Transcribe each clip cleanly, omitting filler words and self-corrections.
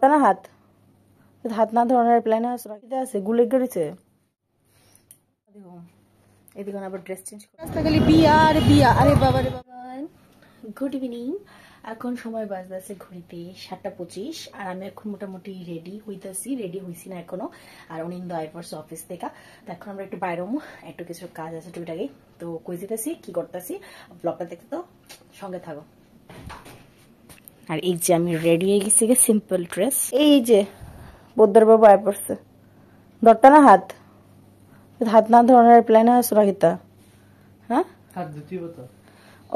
ধরতা না হাত হাত না ধরানোর প্ল্যানে আছে গুলে গেছে এদিকে আবার ড্রেস চেঞ্জ করে রাস্তাখালি বিয়া আর বিয়া। আরে বাবা রে বাবা। Good evening. এখন সময় বাজতেছে ঘড়িতে 7:25 আর আমি এখন মোটামুটি রেডি হইছি না এখনো। আর অনিন্দ আইফোর্স অফিস থেকে, তো এখন আমরা একটু বাইরে একটু কিছু কাজ আছে টুইটাকে, তো কই যেতেছি কি করতেছি ব্লগটা দেখতে তো সঙ্গে থাকো। আর এই যে আমি রেডি হয়ে গেছি, সিম্পল ড্রেস। এই যে বদ্দার বাবু আয় পড়ছে, ধরতা না হাত হাত না ধরানোর প্ল্যানে আছে রাখিতা। হ্যাঁ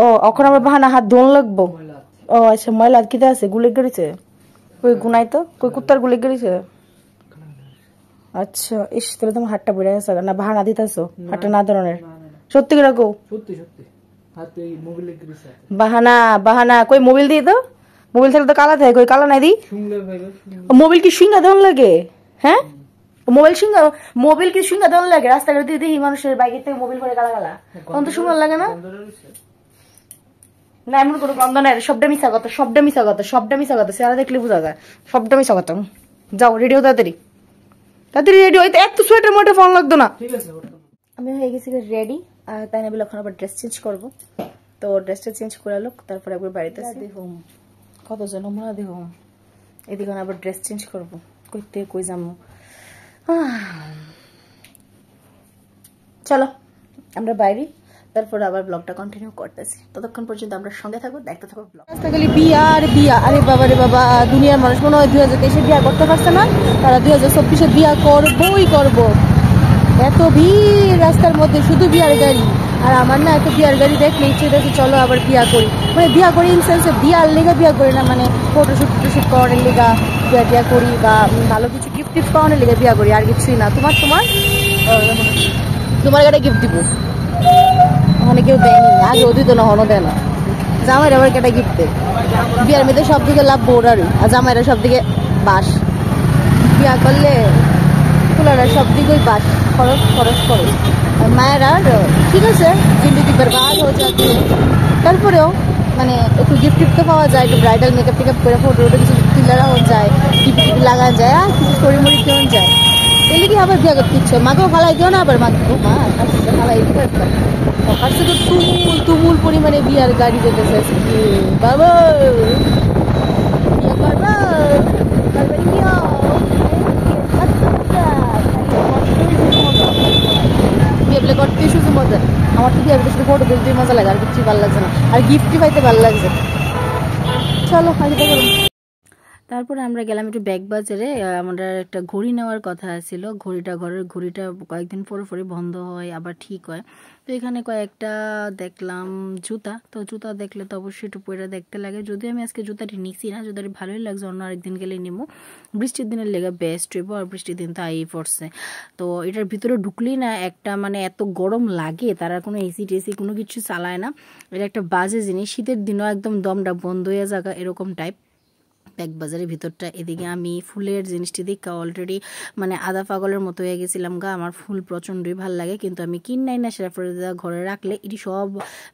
ও এখন আমরা বাহানা হাত ধোন লাগবো। ও আচ্ছা ময়লা কিতে আছে গুলে গেছে কই গুনাই তো কই কুত্তার গুলে গেছে। আচ্ছা ইস তাহলে তোমার হাতটা বেড়ে গেছে না বাহানা দিতেছো হাতটা না ধরনের। সত্যি করে কও বাহানা বাহানা কই মোবাইল দিয়ে তো মোবাইল থাকলে তো কালা থাকে কই কালা নাই দি মোবাইল কি সিঙ্গা ধন লাগে। হ্যাঁ মোবাইল কি সিঙ্গা ধন লাগে রাস্তাঘাটে দিয়ে দেখি মানুষের বাইকের থেকে মোবাইল করে কালা কালা তখন তো সুন্দর লাগে না। না এমন কোনো গন্ধ নাই, সবটা মিশা কথা চেহারা দেখলে বোঝা যায় সবটা মিশা কথা। যাও রেডি হো তাড়াতাড়ি রেডি হইতে এত সোয়েটার মোটা ফোন লাগতো না। আমি হয়ে গেছি রেডি আর তাই না বলে এখন আবার ড্রেস চেঞ্জ করবো, তো ড্রেসটা চেঞ্জ করে লোক তারপরে একবার বাড়িতে দেখুন কতজন আমরা দেখুন এদিকে আবার ড্রেস চেঞ্জ করবো কইতে কই যাবো। চলো আমরা বাইরে তারপর আবার ব্লগটা কন্টিনিউ করতেছি, ততক্ষণ পর্যন্ত আমরা সঙ্গে থাকবো দেখতে থাকবো ব্লগ। রাস্তাখালি বিয়া আর বিয়া। আরে বাবা রে বাবা, দুনিয়ার মানুষ মনে হয় 2023-এ বিয়া করতে পারছে না, তারা 2024-এ বিয়া করবো। এত ভিড় রাস্তার মধ্যে, শুধু বিয়ার গাড়ি। আর আমার না এত বিয়ার গাড়ি দেখলে ইচ্ছে হচ্ছে চলো আবার বিয়া করি, মানে বিয়া করি ইন সেন্সে বিয়ার লেগা বিয়া করি না, মানে ফটোশুট করানোর লেগা বিয়া করি বা ভালো কিছু গিফট পাওয়ানোর লেগে বিয়া করি, আর কিছুই না। তোমার একটা গিফট দিব, ওখানে কেউ দেয়নি আগে দিত না হনো দেয় না। জামাইরা আবার একটা গিফট দেয়, বিয়ার মেয়েদের সব দিকে লাভ বোরার আর জামাইরা সব দিকে বাস। বিয়া করলে ফুলারা সব দিকেই বাস, খরচ আর মায়েরা ঠিক আছে জিন্দিগিবার বাস হয়ে যাচ্ছে। তারপরেও মানে একটু গিফট তো পাওয়া যায়, একটু ব্রাইডাল মেকআপ টেকআপ করে ফটো কিছু তুলারাও যায়, টিপি লাগা যায় আর কিছু স্টোরি মুড়ি কেমন যায়। এলে কি আবার বিয়া করতে ইচ্ছে মাকেও ফালাই দিও না, আবার মাকে ফালাই দিতে ওখান থেকে তুমুল পরিমাণে বিয়ার গাড়ি যেতেছে। বাবা বিয়া করবা বিয়ে করতে শুধু মজা। আমার তো বিয়ে শুধু ফটো তুলতে মজা লাগে, আর কিছু ভালো লাগছে না, আর গিফটই পাইতে ভালো লাগছে। চলো আগে তারপরে আমরা গেলাম একটু ব্যাগ বাজারে। আমরা একটা ঘড়ি নেওয়ার কথা ছিল, ঘরের ঘড়িটা কয়েকদিন পরে বন্ধ হয় আবার ঠিক হয়। তো এখানে কয়েকটা দেখলাম জুতা, তো জুতা দেখলে তো অবশ্যই একটু পরে দেখতে লাগে। যদিও আমি আজকে জুতাটি নিছি না, জুতাটি ভালোই লাগছে, অন্য আরেকদিন গেলে নিবো। বৃষ্টির দিনের লেগে বেস্ট হইব, আর বৃষ্টির দিন তো আই পড়ছে। তো এটার ভিতরে ঢুকলেই না একটা মানে এত গরম লাগে, তারা কোনো এসি টেসি কোনো কিছু চালায় না। এটা একটা বাজে জিনিস, শীতের দিনও একদম দমটা বন্ধ হয়ে যাবে এরকম টাইপ ব্যাগ বাজারের ভিতরটা। এদিকে আমি ফুলের জিনিসটি দেখে অলরেডি মানে আধা পাগলের মতো হয়ে গেছিলাম গা। আমার ফুল প্রচণ্ডই ভাল লাগে, কিন্তু আমি কিনাই না, সেটা পরে ঘরে রাখলে এটি সব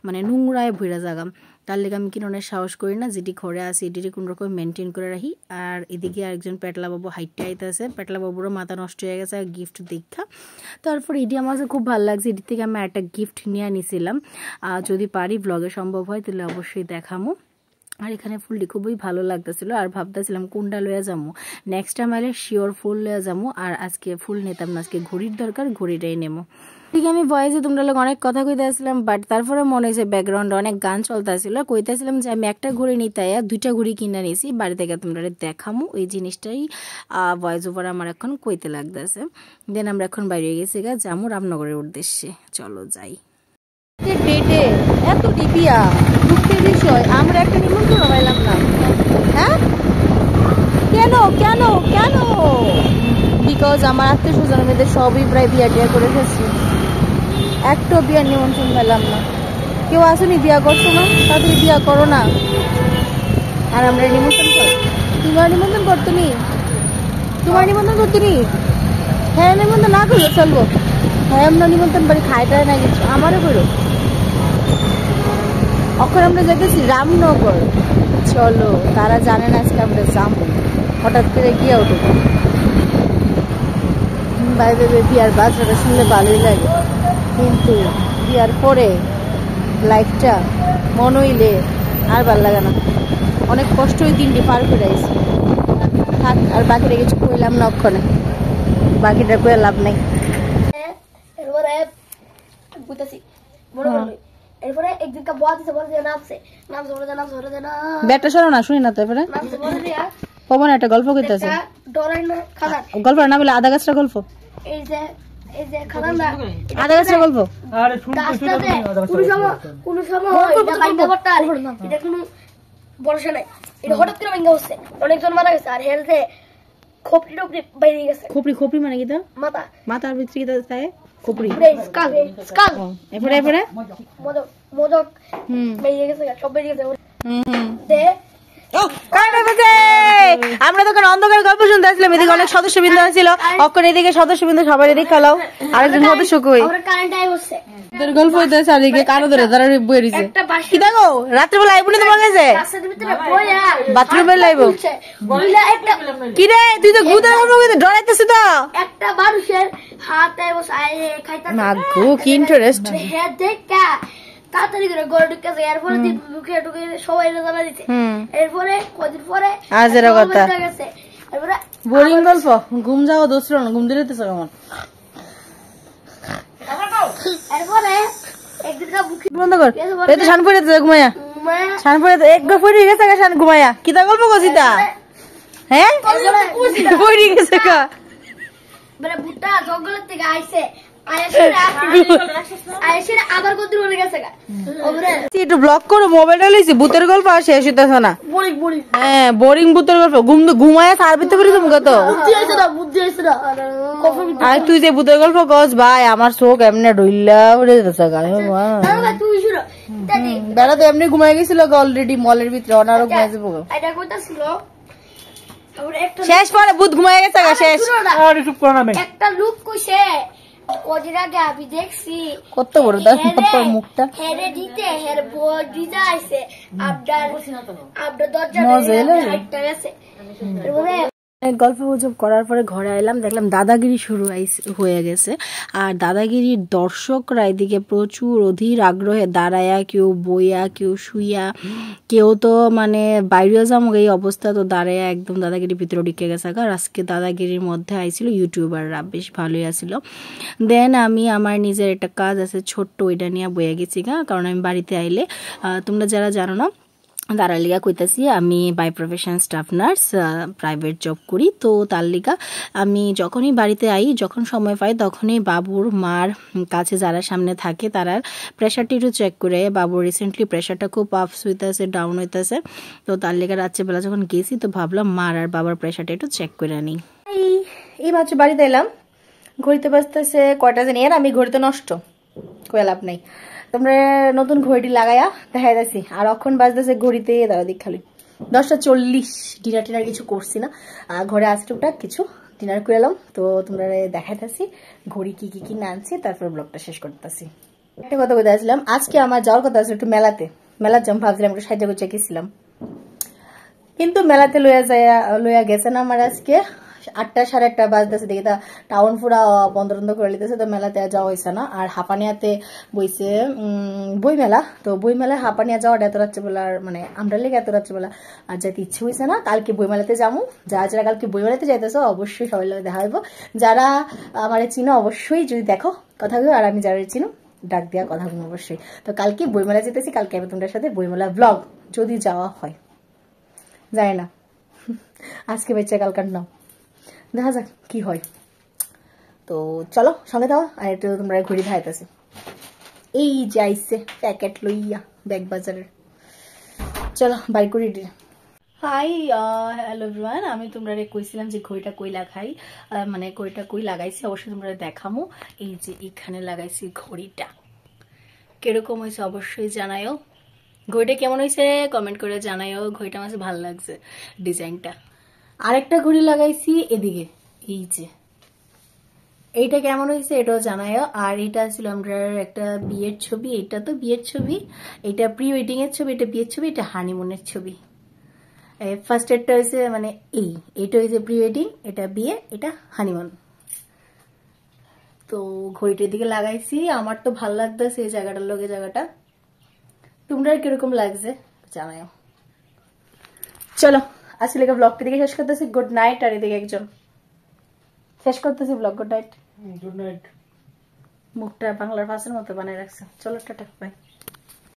মানে নোংরায় ভরে জাগাম, তার লেগে আমি কিনানোর সাহস করি না। যেটি ঘরে আসি এটি কোনো রকম মেনটেন করে রাখি। আর এদিকে আরেকজন পেটলা বাবু হাইটটা আইতেছে, পেটলা বাবুরও মাথা নষ্ট হয়ে গেছে গিফট দেখা। তারপর এটি আমার কাছে খুব ভালো লাগছে, এটি থেকে আমি একটা গিফট নিয়ে নিয়েছিলাম। যদি পারি ব্লগে সম্ভব হয় তাহলে অবশ্যই দেখামো। আর এখানে ফুলটি খুবই ভালো লাগতেছিল, আর ভাবতেছিলাম কোনটা লয়ে যাবো, নেক্সট টাইম আইলে শিওর ফুল লয়ে যাবো। আর আজকে ফুল নিতাম না, আজকে ঘড়ির দরকার, ঘড়িটাই নেবো। ঠিক আমি ভয়েসে তোমরা লোক অনেক কথা কইতেছিলাম, বাট তারপরে মনে হয়েছে ব্যাকগ্রাউন্ডে অনেক গান চলতেছিল, কইতেছিলাম যে আমি একটা ঘড়ি নিতে 2টা ঘড়ি কিনে নিয়েছি, বাড়ি থেকে তোমরা দেখামো। ওই জিনিসটাই ভয়েস ওভার আমার এখন কইতে লাগতেছে। দেন আমরা এখন বাইরে গেছি যাবো রামনগরের উদ্দেশ্যে, চলো যাই। ডেটে এত ডিপিয়া দুঃখের বিষয়, আমরা একটা নিমন্ত্রণ পাইলাম না। হ্যাঁ কেন কেন কেন? বিকজ আমার আত্মীয় স্বজন মেয়েদের সবই প্রায় বিয়া টিয়া করে ফেলছি, একটা বিয়ার নিমন্ত্রণ পেলাম না। কেউ আসেনি বিয়া করছো না, তাড়াতাড়ি বিয়া করো না। আর আমরা নিমন্ত্রণ কর, তোমার নিমন্ত্রণ করতো নি, তোমার নিমন্ত্রণ করতো নি। হ্যাঁ নিমন্ত্রণ না করলো চলবো, হ্যাঁ আমরা নিমন্ত্রণ বাড়ি খাইটায় না কিছু আমারও করো। এখন আমরা যেতেছি রামনগর, চলো তারা জানে না আজকে আমরা যাবো। হঠাৎ করে গিয়ে উঠে বাইরে বিয়ার বাজারটা শুনলে ভালোই লাগে, কিন্তু বিয়ার পরে লাইফটা মন হইলে আর ভাল লাগে না। অনেক কষ্ট ওই দিনটি পার করে আইছি। থাক, আর বাকিটা কিছু কইলাম না, অক্ষণে বাকিটা কয়ে লাভ নাই। ব্যাগটা সরো না, শুনি না তো। এবারে পবন একটা গল্প কইতেছে, গল্পের নাম বলে আধা গাছটা গল্প। আধা গাছটা গল্প বর্ষা নাই, এটা হঠাৎ করে ভেঙে হচ্ছে, অনেকজন মারা গেছে। আর হেলতে খোপড়ি টপড়ি বাইরে গেছে। খোপড়ি খোপড়ি মানে কি? মাথা, মাথার ভিতরে কি থাকে? খোপড়ি, স্কাল স্কাল। এরপরে এরপরে মোদক মোদক বাইরে গেছে, সব বাইরে গেছে। দে আমরা তখন অন্ধকার গল্প শুনতে আসলাম, এদিকে অনেক সদস্যবৃন্দ ছিল, অক্ষণ এদিকে সদস্যবৃন্দ সবাই এদিকে খেলাও, আরেকজন সদস্য কই গল্প হইতেছে, আর এদিকে কারো ধরে তারা বই দিছে। কি দেখো রাত্রেবেলা আইবো না তোমার কাছে? বাথরুমে লাইব কি রে? তুই তো গুদার গল্প কইতে ডরাইতেছিস তো। একটা মানুষের হাতে বসে খাইতা না গো, কি ইন্টারেস্ট। হে দেখা তাড়াতাড়ি করে ঘরে ঢুকে যায়, এরপরে ঢুকে ঢুকে সবাই জানা দিচ্ছে। এরপরে কদিন পরে আজ এর কথা এরপরে বোরিং গল্প। ঘুম যাও দোসর না, ঘুম দিলেতেছ কেমন? এরপরে একদিনটা বুকে বন্ধ কর, এই তো শান পড়েছে ঘুমায়া, শান পড়েছে এক গো পড়ে গেছে গা, শান ঘুমায়া। কি তা গল্প কইছিতা? হ্যাঁ পড়ে গেছে কা, মানে বুটা জঙ্গলের থেকে আইছে, একটু ব্লক করো মোবাইলটা লইছি। ভূতের গল্প আর শেষ হইতেছে না। হ্যাঁ বোরিং ভূতের গল্প। ঘুমায় সার বিতে পারি তুমি কত। আর তুই যে ভূতের গল্প কস ভাই, আমার চোখ এমনি ডইলা উড়ে যেতেছে। বেড়া তো এমনি ঘুমাই গেছিল অলরেডি মলের ভিতরে, অনারও ঘুমাই যাবো। শেষ পরে ভূত ঘুমাই গেছে শেষ। একটা লোক কইছে কদিন আগে আমি দেখছি কত বড় মুখটা হেরে দিতে হের বডিটা আইছে আপনার দরজা গেছে। গল্প গুজব করার পরে ঘরে এলাম, দেখলাম দাদাগিরি শুরু হয়ে গেছে। আর দাদাগিরির দর্শকরা এদিকে প্রচুর অধীর আগ্রহে দাঁড়ায়া, কেউ বইয়া, কেউ শুইয়া, কেউ তো মানে বাইরেও যাম এই অবস্থা, তো দাঁড়ায়া একদম দাদাগিরির ভিতরে ঢুকে গেছে। আর আজকে দাদাগিরির মধ্যে আইছিল ইউটিউবাররা, বেশ ভালোই আসছিল। দেন আমি আমার নিজের একটা কাজ আছে ছোট্ট, ওইটা নিয়ে বইয়া গেছি গা, কারণ আমি বাড়িতে আইলে তোমরা যারা জানো না তার লিগা কইতাছি, আমি by profession staff nurse, private job করি। তো তার লিগা আমি যখনই বাড়িতে আই, যখন সময় পাই, তখনই বাবুর মার কাছে যারা সামনে থাকে তারার প্রেশারটি একটু চেক করে। বাবুর রিসেন্টলি প্রেশারটা খুব আপস হইতেছে, ডাউন হইতেছে। তো তার লিগা রাত্রেবেলা যখন গেছি, তো ভাবলাম মার আর বাবার প্রেশারটা একটু চেক করে নিই। এই মাত্র বাড়িতে এলাম, ঘড়িতে বাজতেছে কয়টা জানি, আর আমি ঘড়িতে নষ্ট কয়ে লাভ নাই। তোমরা নতুন ঘড়িটি লাগাইয়া দেখাই যাচ্ছি। আর অক্ষণ বাজতেছে ঘড়িতে দাঁড়া দিক খালি 10:40। ডিনার টিনার কিছু করছি না, ঘরে আসতে টুকটাক কিছু ডিনার করে এলাম। তো তোমরা দেখাইতেছি ঘড়ি কি কি কি না আনছি, তারপর ব্লগটা শেষ করতেছি। একটা কথা বলতে আসলাম, আজকে আমার যাওয়ার কথা আছে একটু মেলাতে। মেলার জন্য ভাবছিলাম একটু সাহায্য করতে গেছিলাম, কিন্তু মেলাতে লইয়া গেছে না আমার আজকে 8টা 8:30 বাজতেছে, দেখি তা টাউন পুরা বন্ধ করে লিতেছে। তো মেলাতে যাওয়া হয়েছে না। আর হাঁপানিয়াতে বইছে বই মেলা, তো বই মেলায় হাঁপানিয়া যাওয়াটা এত রাত্রেবেলার মানে আমরা লেগে এত রাত্রেবেলা আর যেতে ইচ্ছে হয়েছে না। কালকে বই মেলাতে যাবো, যারা কালকে বই মেলাতে যাইতেছো অবশ্যই সবাই লোক দেখা হইব। যারা আমার চিনো অবশ্যই যদি দেখো কথাগুলো, আর আমি যারা চিনো ডাক দেওয়া কথাগুলো অবশ্যই। তো কালকে বই মেলা যেতেছি, কালকে আমি তোমাদের সাথে বই মেলা ব্লগ যদি যাওয়া হয়, যায় না আজকে বেঁচে কালকার নাও, দেখা যাক কি হয়। তো চলো সঙ্গে দাও, আর একটু তোমরা ঘুরি খাইতেছি। এই যে আইসে প্যাকেট লইয়া ব্যাগ বাজারের, চলো বাই করি। হাই হ্যালো এভরিওয়ান, আমি তোমরা কইছিলাম যে ঘড়িটা কই লাগাই, মানে ঘড়িটা কই লাগাইছি অবশ্যই তোমরা দেখামো। এই যে এখানে লাগাইছি ঘড়িটা, কিরকম হয়েছে অবশ্যই জানাইও। ঘড়িটা কেমন হয়েছে কমেন্ট করে জানাইও। ঘড়িটা আমার ভালো লাগছে ডিজাইনটা। আরেকটা ঘড়ি লাগাইছি এদিকে, এই যে এইটা কেমন হয়েছে এটাও জানাইও। আর এটা ছিল আমরা একটা বিয়ের ছবি, এটা তো বিয়ের ছবি, এটা প্রি ওয়েডিং এর ছবি, এটা বিয়ের ছবি, এটা হানিমুনের ছবি। ফার্স্ট এডটা হয়েছে মানে এইটা হয়েছে প্রি ওয়েডিং, এটা বিয়ে, এটা হানিমুন। তো ঘড়িটার দিকে লাগাইছি, আমার তো ভাল লাগতেছে এই জায়গাটার লগে জায়গাটা। তোমরা কিরকম লাগছে জানাও। চলো আজকে ব্লগটি দিকে শেষ করতেছি। Good night. আর এদিকে একজন শেষ করতেছি blog. Good night. Good night. মুখটা বাংলার ভাষার মতো বানায় রাখছে। চলো টাটা বাই।